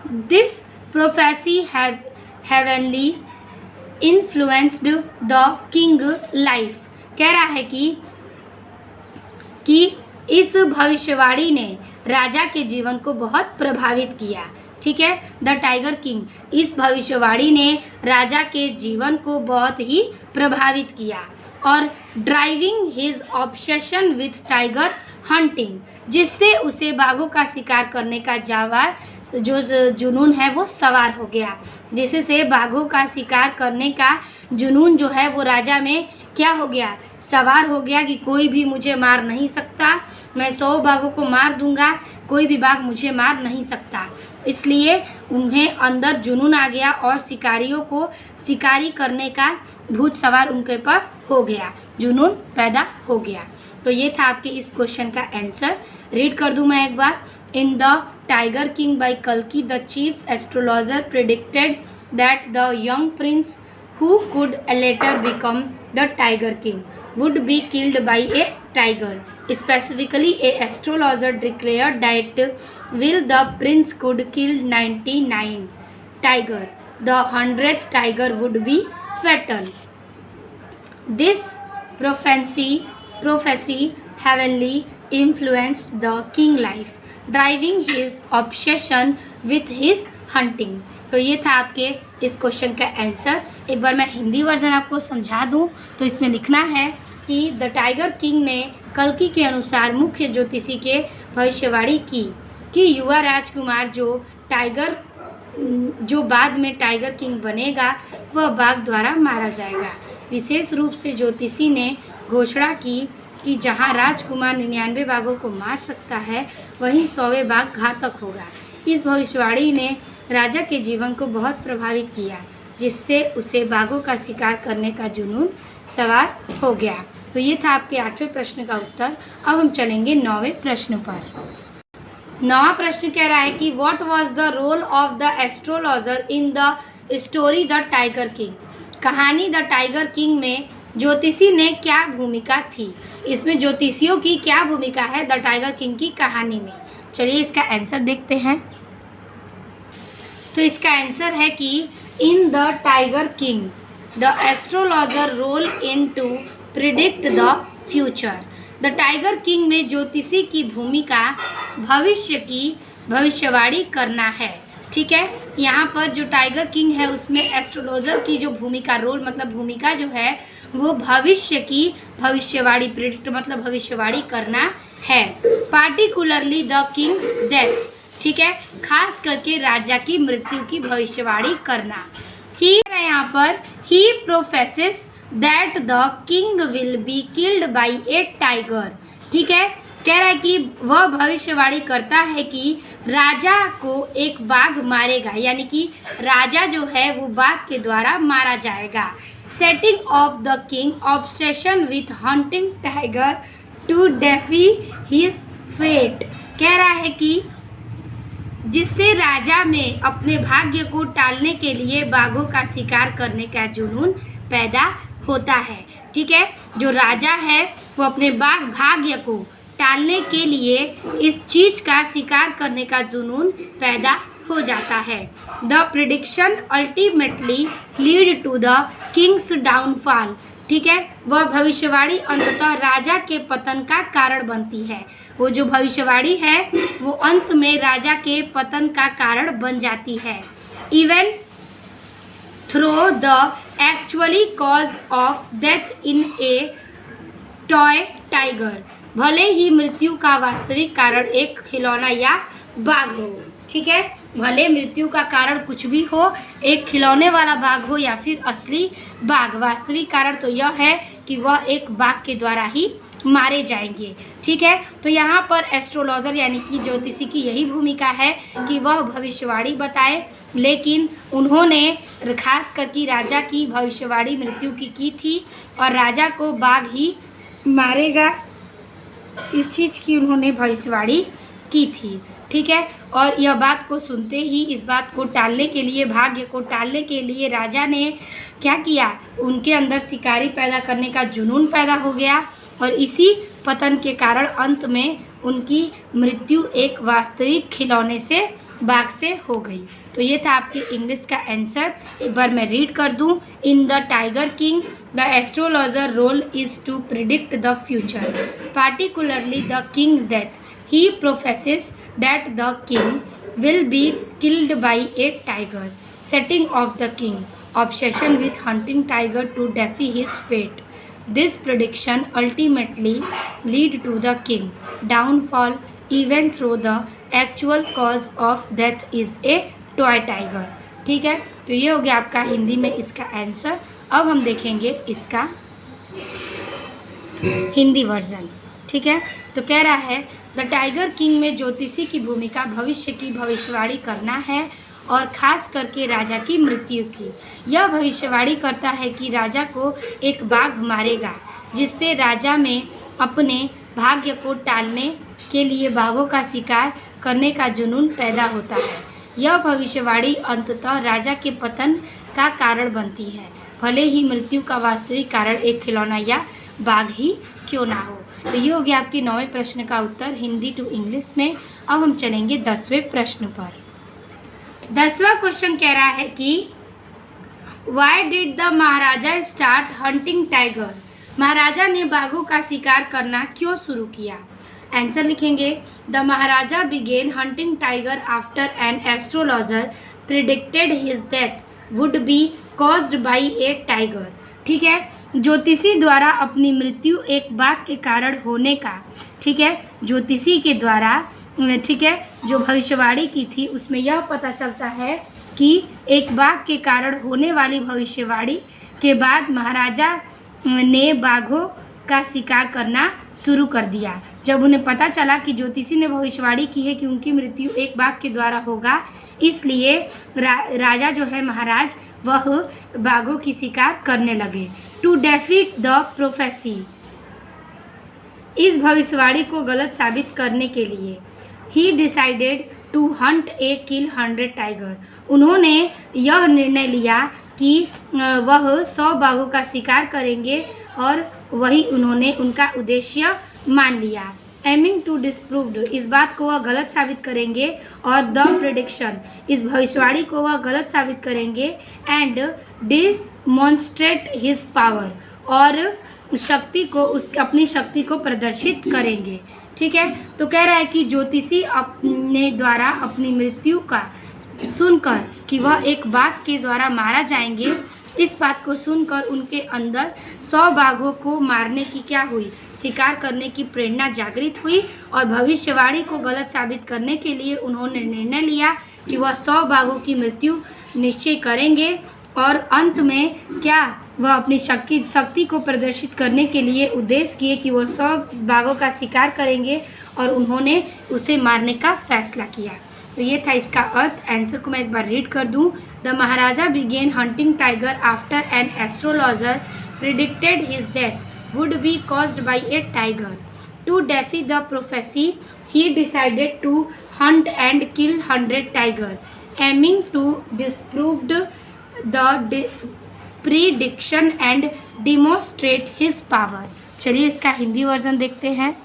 Speaker 1: This prophecy heavenly influenced the king life. कह रहा है कि इस भविष्यवाणी ने राजा के जीवन को बहुत प्रभावित किया। ठीक है, द टाइगर किंग, इस भविष्यवाणी ने राजा के जीवन को बहुत ही प्रभावित किया। और driving his obsession with tiger hunting, जिससे उसे बाघों का शिकार करने का जो जुनून है वो सवार हो गया, जिससे बाघों का शिकार करने का जुनून जो है वो राजा में क्या हो गया, सवार हो गया कि कोई भी मुझे मार नहीं सकता, मैं 100 बाघों को मार दूंगा, कोई भी बाघ मुझे मार नहीं सकता। इसलिए उन्हें अंदर जुनून आ गया और शिकारियों को शिकारी करने का भूत सवार उनके पर हो गया, जुनून पैदा हो गया। तो ये था आपके इस क्वेश्चन का आंसर। रीड कर दूं मैं एक बार। In the tiger king by कल्कि, the chief astrologer predicted that the young prince who could later become the tiger king would be killed by a tiger. Specifically, a astrologer declared that will the prince could kill 99 tiger, the 100th tiger would be fatal. This prophecy heavily influenced the king life, driving his obsession with his hunting. तो ये था आपके इस question का answer. एक बार मैं Hindi version आपको समझा दूं तो इसमें लिखना है कि द टाइगर किंग ने कल्कि के अनुसार मुख्य ज्योतिषी के भविष्यवाणी की कि युवा राजकुमार जो बाद में टाइगर किंग बनेगा वह बाघ द्वारा मारा जाएगा। विशेष रूप से ज्योतिषी ने घोषणा की कि जहां राजकुमार 99 बाघों को मार सकता है वहीं 100वें बाघ घातक होगा। इस भविष्यवाणी ने राजा के जीवन को बहुत प्रभावित किया, जिससे उसे बाघों का शिकार करने का जुनून सवार हो गया। तो ये था आपके 8वें प्रश्न का उत्तर। अब हम चलेंगे 9वें प्रश्न पर। 9वां प्रश्न कह रहा है कि what was the role of the astrologer in the story the tiger king. कहानी द टाइगर किंग में ज्योतिषी ने क्या भूमिका थी। इसमें ज्योतिषियों की क्या भूमिका है द टाइगर किंग की कहानी में। चलिए इसका आंसर देखते हैं। तो इसका आंसर है कि in the tiger king the astrologer role in to predict the future. The tiger king में ज्योतिषी की भूमिका भविष्य की भविष्यवाणी करना है। ठीक है, यहाँ पर जो टाइगर किंग है उसमें एस्ट्रोलॉजर की जो भूमिका, रोल मतलब भूमिका जो है वो भविष्य की भविष्यवाणी, प्रिडिक्ट मतलब भविष्यवाणी करना है। पार्टिकुलरली द किंग डेथ, ठीक है, खास करके राजा की मृत्यु की भविष्यवाणी करना। ही यहाँ पर he prophesies that the king will be killed by a tiger. ठीक है, कह रहा है कि वह भविष्यवाणी करता है कि राजा को एक बाघ मारेगा, यानी कि राजा जो है वो बाघ के द्वारा मारा जाएगा। Setting of the king obsession with hunting tiger to defy his fate. कह रहा है कि जिससे राजा में अपने भाग्य को टालने के लिए बाघों का शिकार करने का जुनून पैदा होता है। ठीक है, जो राजा है वो अपने भाग्य को टालने के लिए इस चीज का शिकार करने का जुनून पैदा हो जाता है। The prediction ultimately lead to the king's downfall. ठीक है, वह भविष्यवाणी अंततः राजा के पतन का कारण बनती है। वो जो भविष्यवाणी है वो अंत में राजा के पतन का कारण बन जाती है। Even through the actually cause of death in a toy tiger, भले ही मृत्यु का वास्तविक कारण एक खिलौना या बाघ हो। ठीक है, भले मृत्यु का कारण कुछ भी हो, एक खिलौने वाला बाघ हो या फिर असली बाघ, वास्तविक कारण तो यह है कि वह एक बाघ के द्वारा ही मारे जाएंगे। ठीक है, तो यहाँ पर एस्ट्रोलॉजर यानी कि ज्योतिषी की यही भूमिका है कि वह भविष्यवाणी बताए, लेकिन उन्होंने खास करके राजा की भविष्यवाणी मृत्यु की थी और राजा को बाघ ही मारेगा, इस चीज़ की उन्होंने भविष्यवाणी की थी। ठीक है, और यह बात को सुनते ही इस बात को टालने के लिए, भाग्य को टालने के लिए राजा ने क्या किया, उनके अंदर शिकारी पैदा करने का जुनून पैदा हो गया और इसी पतन के कारण अंत में उनकी मृत्यु एक वास्तविक खिलौने से बाघ से हो गई। तो ये था आपके इंग्लिश का आंसर। एक बार मैं रीड कर दूं। In the tiger king the astrologer role is to predict the future, particularly the king death. He prophesies that the king will be killed by a tiger, setting off the king obsession with hunting tiger to defy his fate. This prediction ultimately lead to the king downfall, even though the actual cause of death is a toy tiger. ठीक है, तो ये हो गया आपका हिंदी में इसका answer. अब हम देखेंगे इसका हिंदी वर्जन। ठीक है, तो कह रहा है द टाइगर किंग में ज्योतिषी की भूमिका भविष्य की भविष्यवाणी करना है और खास करके राजा की मृत्यु की। यह भविष्यवाणी करता है कि राजा को एक बाघ मारेगा, जिससे राजा में अपने भाग्य को टालने के लिए बाघों का शिकार करने का जुनून पैदा होता है। यह भविष्यवाणी अंततः राजा के पतन का कारण बनती है, भले ही मृत्यु का वास्तविक कारण एक खिलौना या बाघ ही क्यों ना हो। तो ये हो गया आपके 9वें प्रश्न का उत्तर हिंदी टू इंग्लिश में। अब हम चलेंगे 10वें प्रश्न पर। 10वां क्वेश्चन कह रहा है कि why did the Maharaja start hunting tiger. Maharaja ने बाघों का शिकार करना क्यों शुरू किया। आंसर लिखेंगे the Maharaja began hunting tiger after an astrologer predicted his death would be caused by a tiger. ठीक है, ज्योतिषी द्वारा अपनी मृत्यु एक बाघ के कारण होने का, ठीक है, ज्योतिषी के द्वारा, ठीक है, जो भविष्यवाणी की थी उसमें यह पता चलता है कि एक बाघ के कारण होने वाली भविष्यवाणी के बाद महाराजा ने बाघों का शिकार करना शुरू कर दिया। जब उन्हें पता चला कि ज्योतिषी ने भविष्यवाणी की है कि उनकी मृत्यु एक बाघ के द्वारा होगा, इसलिए राजा जो है महाराज वह बाघों की शिकार करने लगे। टू डेफीट द प्रोफेसी, इस भविष्यवाणी को गलत साबित करने के लिए he decided to hunt a kill 100 tiger, उन्होंने यह निर्णय लिया कि वह 100 बाघों का शिकार करेंगे और वही उन्होंने उनका उद्देश्य मान लिया। एमिंग टू डिस्प्रूव्ड, इस बात को वह गलत साबित करेंगे, और द प्रेडिक्शन, इस भविष्यवाणी को वह गलत साबित करेंगे, एंड डिमॉन्स्ट्रेट हिज पावर, और शक्ति को अपनी शक्ति को प्रदर्शित करेंगे। ठीक है, तो कह रहा है कि ज्योतिषी अपने द्वारा अपनी मृत्यु का सुनकर कि वह एक बाघ के द्वारा मारा जाएंगे, इस बात को सुनकर उनके अंदर 100 बाघों को मारने की क्या हुई, शिकार करने की प्रेरणा जागृत हुई, और भविष्यवाणी को गलत साबित करने के लिए उन्होंने निर्णय लिया कि वह 100 बाघों की मृत्यु निश्चय करेंगे, और अंत में क्या वह अपनी शक्ति को प्रदर्शित करने के लिए उद्देश्य किए कि वह 100 बाघों का शिकार करेंगे, और उन्होंने उसे मारने का फैसला किया। तो ये था इसका अर्थ। आंसर को मैं एक बार रीड कर दूं। The Maharaja began hunting tiger after an astrologer predicted his death would be caused by a tiger. To defy the prophecy he decided to hunt and kill 100 tiger, aiming to disproved the prediction and demonstrate his power. चलिए इसका Hindi version देखते हैं।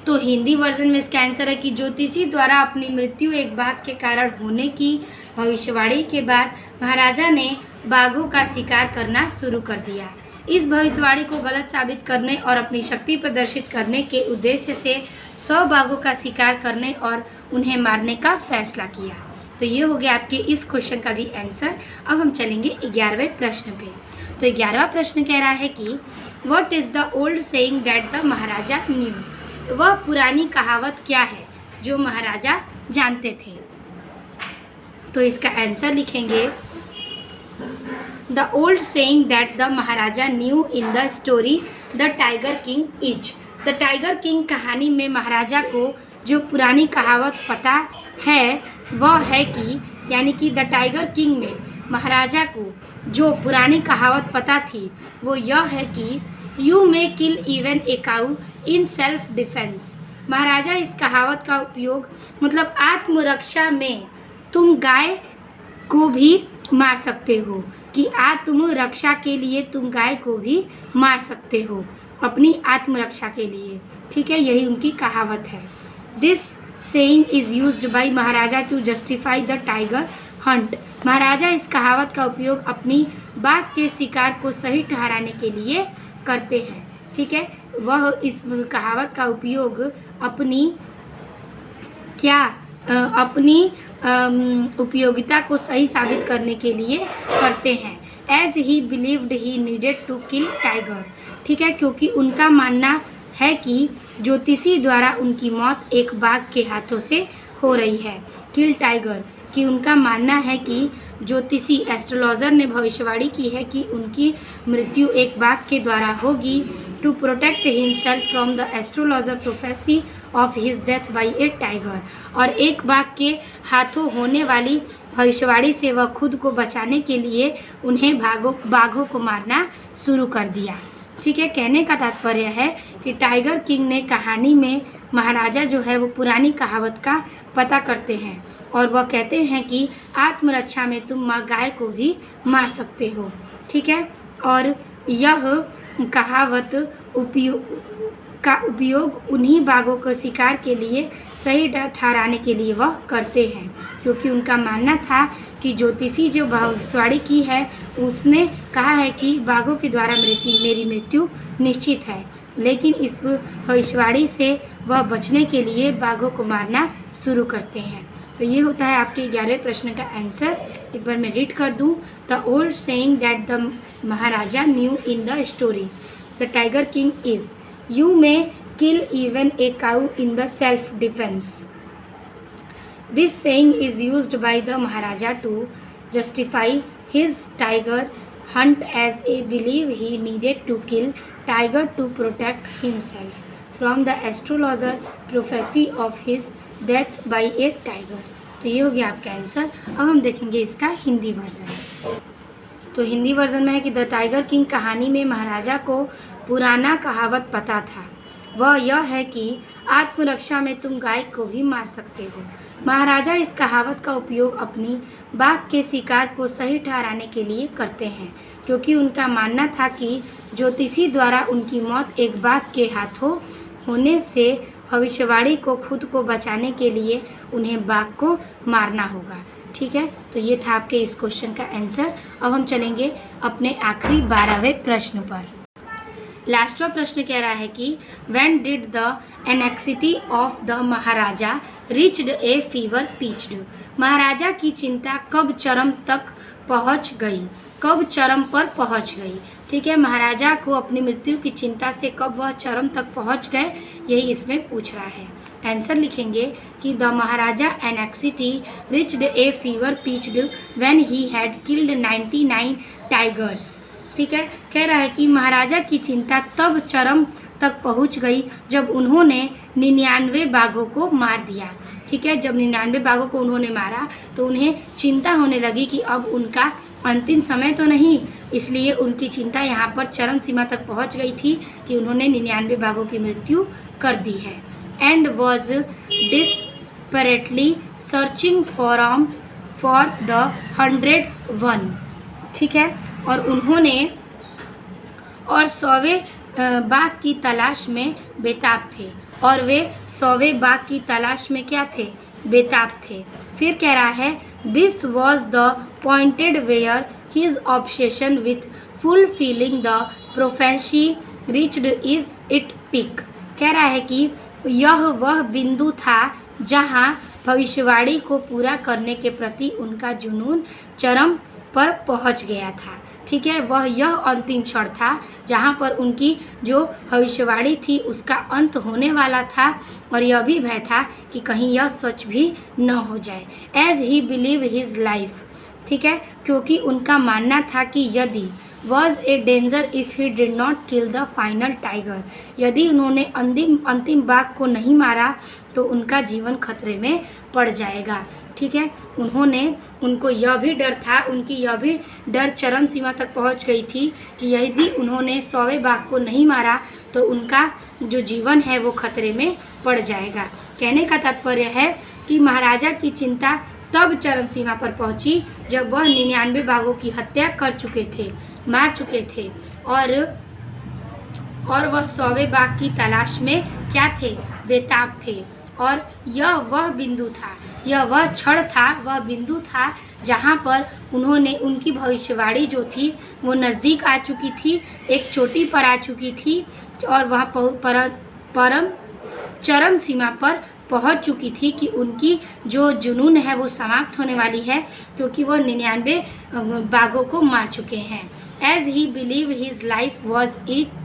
Speaker 1: तो Hindi version में इसका answer है कि ज्योतिषी द्वारा अपनी मृत्यु एक बाघ के कारण होने की भविष्यवाणी के बाद महाराजा ने बाघों का शिकार करना शुरू कर दिया। इस भविष्यवाणी को गलत साबित करने और अपनी शक्ति प्रदर्शित करने के उद्देश्य से 100 बाघों का शिकार करने और उन्हें मारने का फैसला किया। तो ये हो गया आपके इस क्वेश्चन का भी आंसर। अब हम चलेंगे 11वें प्रश्न पे। तो 11वां प्रश्न कह रहा है कि what is the old saying that the Maharaja new. वह पुरानी कहावत क्या है जो महाराजा जानते थे। तो इसका आंसर लिखेंगे the old saying that the Maharaja knew in the story the tiger king is. The tiger king कहानी में महाराजा को जो पुरानी कहावत पता है वह है कि, यानी कि द टाइगर किंग में महाराजा को जो पुरानी कहावत पता थी वो यह है कि you may kill even a cow in self defence. Maharaja इस कहावत का उपयोग मतलब आत्मरक्षा में तुम गाय को भी मार सकते हो, कि आत्मरक्षा के लिए तुम गाय को भी मार सकते हो। अपनी आत्मरक्षा के लिए। ठीक है, यही उनकी कहावत है। This saying is used by Maharaja to justify the tiger hunt. Maharaja इस कहावत का उपयोग अपनी बाघ के शिकार को सही ठहराने के लिए करते हैं। ठीक है, वह इस कहावत का उपयोग अपनी उपयोगिता को सही साबित करने के लिए करते हैं। As he believed he needed to kill tiger. ठीक है, क्योंकि उनका मानना है कि ज्योतिषी द्वारा उनकी मौत एक बाघ के हाथों से हो रही है। किल टाइगर कि उनका मानना है कि ज्योतिषी एस्ट्रोलॉजर ने भविष्यवाणी की है कि उनकी मृत्यु एक बाघ के द्वारा होगी। To protect himself from the astrologer prophecy of his death by a tiger. और एक बाघ के हाथों होने वाली भविष्यवाणी से वह खुद को बचाने के लिए उन्हें बाघों को मारना शुरू कर दिया। ठीक है, कहने का तात्पर्य है कि टाइगर किंग ने कहानी में महाराजा जो है वो पुरानी कहावत का पता करते हैं और वह कहते हैं कि आत्मरक्षा में तुम गाय को भी मार सकते हो। ठीक है, और यह कहावत का उपयोग उन्हीं बाघों को शिकार के लिए सही ठहराने के लिए वह करते हैं, क्योंकि उनका मानना था कि ज्योतिषी जो भविष्यवाणी की है उसने कहा है कि बाघों के द्वारा मेरी मृत्यु निश्चित है, लेकिन इस भविष्यवाणी से वह बचने के लिए बाघों को मारना शुरू करते हैं। तो ये होता है आपके 11वें प्रश्न का आंसर। एक बार मैं रीड कर दूं। The old saying that the Maharaja knew in the story the tiger king is you may kill even a cow in the self defence. This saying is used by the Maharaja to justify his tiger hunt as a believe he needed to kill tiger to protect himself from the astrologer prophecy of his death by a tiger। तो ये हो गया आपका answer. अब हम देखेंगे इसका Hindi version. तो हिंदी वर्जन में है कि द टाइगर किंग कहानी में महाराजा को पुराना कहावत पता था। वह यह है कि आत्मरक्षा में तुम गाय को भी मार सकते हो। महाराजा इस कहावत का उपयोग अपनी बाघ के शिकार को सही ठहराने के लिए करते हैं, क्योंकि उनका मानना था कि ज्योतिषी द्वारा उनकी मौत एक बाघ के हाथों होने से भविष्यवाणी को खुद को बचाने के लिए उन्हें बाघ को मारना होगा। ठीक है, तो ये था आपके इस क्वेश्चन का आंसर। अब हम चलेंगे अपने आखिरी 12वें प्रश्न पर। लास्टवा प्रश्न कह रहा है कि when did the anxiety of the Maharaja reached a fever pitched. Maharaja की चिंता कब चरम तक पहुंच गई, कब चरम पर पहुंच गई। ठीक है, महाराजा को अपनी मृत्यु की चिंता से कब वह चरम तक पहुंच गए, यही इसमें पूछ रहा है। आंसर लिखेंगे कि the Maharaja anxiety reached a fever pitched when he had killed 99 tigers. ठीक है, कह रहा है कि महाराजा की चिंता तब चरम तक पहुंच गई जब उन्होंने 99 बाघों को मार दिया। ठीक है, जब 99 बाघों को उन्होंने मारा तो उन्हें चिंता होने लगी कि अब उनका अंतिम समय तो नहीं, इसलिए उनकी चिंता यहाँ पर चरम सीमा तक पहुँच गई थी कि उन्होंने 99 बाघों की मृत्यु कर दी है। And was desperately searching for the 101। ठीक है, और उन्होंने 100वें बाघ की तलाश में बेताब थे, और वे 100वें बाघ की तलाश में क्या थे, बेताब थे। फिर कह रहा है this was the pointed where his obsession with fulfilling the prophecy reached is it peak. कह रहा है कि यह वह बिंदु था जहां भविष्यवाणी को पूरा करने के प्रति उनका जुनून चरम पर पहुंच गया था। ठीक है, वह यह अंतिम क्षण था जहां पर उनकी जो भविष्यवाणी थी उसका अंत होने वाला था, और यह भी भय था कि कहीं यह सच भी न हो जाए। As he believe his life. ठीक है, क्योंकि उनका मानना था कि यदि was a danger if he did not kill the final tiger, यदि उन्होंने अंतिम बाघ को नहीं मारा तो उनका जीवन खतरे में पड़ जाएगा। ठीक है, उनको यह भी डर था, उनकी यह भी डर चरम सीमा तक पहुंच गई थी कि यदि उन्होंने 100वें बाघ को नहीं मारा तो उनका जो जीवन है वो खतरे में पड़ जाएगा। कहने का तात्पर्य है कि महाराजा की चिंता तब चरम सीमा पर पहुंची जब वह 99 बाघों की हत्या कर चुके थे, मार चुके थे, और और वह 100वें बाघ की तलाश में क्या थे, बेताब थे। और यह वह बिंदु था, यह वह क्षण था, वह बिंदु था जहाँ पर उन्होंने उनकी भविष्यवाणी जो थी वो नज़दीक आ चुकी थी, एक चोटी पर आ चुकी थी और वह परम चरम सीमा पर पहुंच चुकी थी कि उनकी जो जुनून है वो समाप्त होने वाली है, क्योंकि वह 99 बाघों को मार चुके हैं। As he believe his life was in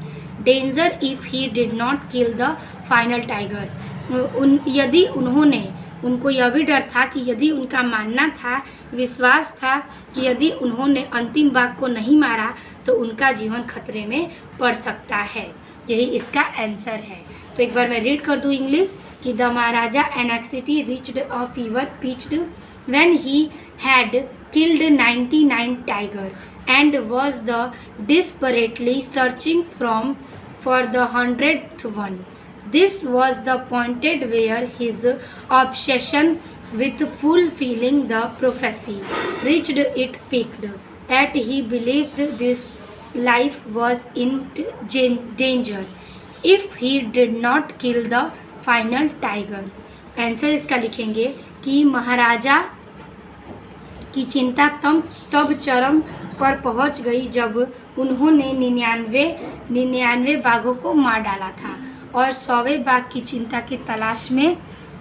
Speaker 1: danger if he did not kill the final tiger. यदि उनको यह भी डर था कि यदि उनका मानना था, विश्वास था कि यदि उन्होंने अंतिम बाघ को नहीं मारा तो उनका जीवन खतरे में पड़ सकता है। यही इसका आंसर है। तो एक बार मैं रीड कर दूँ इंग्लिश कि the Maharaja anxiety reached a fever pitched when he had killed 99 tiger and was the desperately searching for the 100th one. This was the point where his obsession with fulfilling the prophecy reached its peak. Yet he believed this life was in danger if he did not kill the final tiger. Answer इसका लिखेंगे कि महाराजा की चिंता तब चरम पर पहुंच गई जब उन्होंने 99 बाघों को मार डाला था और 100वें बाघ की चिंता की तलाश में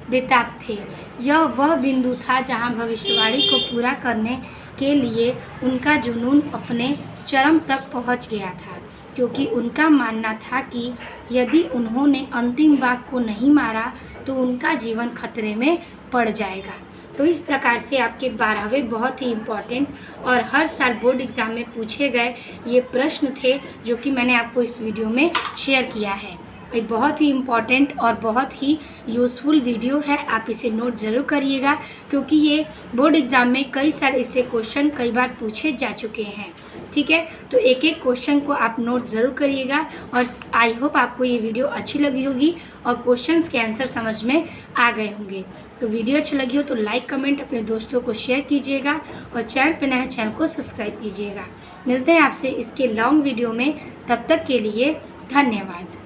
Speaker 1: बेताब थे। यह वह बिंदु था जहां भविष्यवाणी को पूरा करने के लिए उनका जुनून अपने चरम तक पहुंच गया था, क्योंकि उनका मानना था कि यदि उन्होंने अंतिम बाघ को नहीं मारा तो उनका जीवन खतरे में पड़ जाएगा। तो इस प्रकार से आपके 12वें बहुत ही इम्पॉर्टेंट और हर साल बोर्ड एग्ज़ाम में पूछे गए ये प्रश्न थे जो कि मैंने आपको इस वीडियो में शेयर किया है। ये बहुत ही इम्पॉर्टेंट और बहुत ही यूज़फुल वीडियो है, आप इसे नोट ज़रूर करिएगा, क्योंकि ये बोर्ड एग्ज़ाम में कई साल इससे क्वेश्चन कई बार पूछे जा चुके हैं। ठीक है, तो एक एक क्वेश्चन को आप नोट ज़रूर करिएगा और आई होप आपको ये वीडियो अच्छी लगी होगी और क्वेश्चंस के आंसर समझ में आ गए होंगे। तो वीडियो अच्छी लगी हो तो लाइक कमेंट अपने दोस्तों को शेयर कीजिएगा और चैनल पर नए चैनल को सब्सक्राइब कीजिएगा। मिलते हैं आपसे इसके लॉन्ग वीडियो में, तब तक के लिए धन्यवाद।